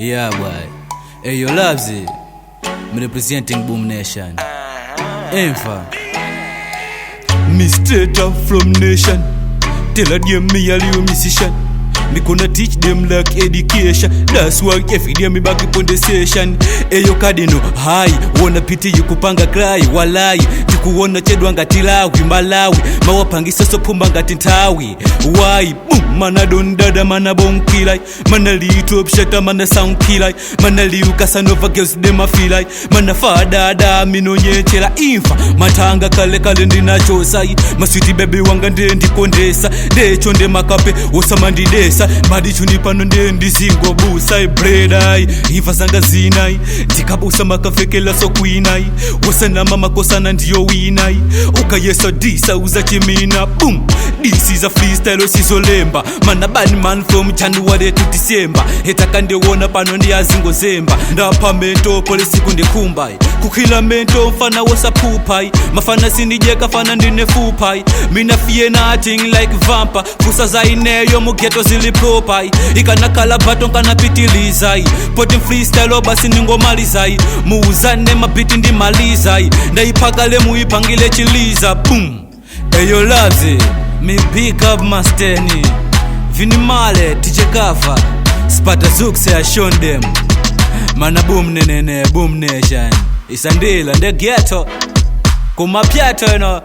Yeah, boy. Hey, yo, Labsy. I'm representing Boom Nation. Infa. Me straight up from nation. Tell a them me a little musician. Me gonna teach them like education. That's why every day me back up on the station. Eyo kadino, hi. Wanna pity you kupanga cry, walai. Tikuona chedwa ngati lawi, malawi. Mawapangisa so pumba ngati ntawi. Why? Boom, mana don dada, mana bonkilai. Mana litu upshata, mana sound kilai. Mana liu Casanova girls, dem a feel like. Mana fadada, mino nyechela infa. Matanga kale kale ndina chosai. Maswiti baby wanga ndendi kondesa. De chonde makape, osamandi desa. Madi chuni pano ndendi zingo busai bredai. Ifa zanga zinai. Ndikabusa makafekela so kuinai. Wasana mama kosana ndiyo winai. Uka yeso disa uza chimina. Boom. This is a freestyle osizolemba. Mana bad man from January to December. Heta kande wona pano ndi azingo zemba. Ndapa mento pole siku ndikumbai. Kukila mento mfana wosa pupai. Mafana sinijeka fana ndine fupai. Mina fie nothing like vampa. Fusa za ineyo mugeto zilipopai. Ikana kalabato kana pitilizai. Poti freestyle obasi ningo malizai. Muuzane mabiti ndi malizai. Ndaipagale muipangile chiliza. Boom. Eyo Labsy. Me pick up my steny. Vinimale, TJ Kafa. Spata Zook say I shown them. Mana boom nene, Boom Nation. Isandila, the ghetto. Kuma piato, you know.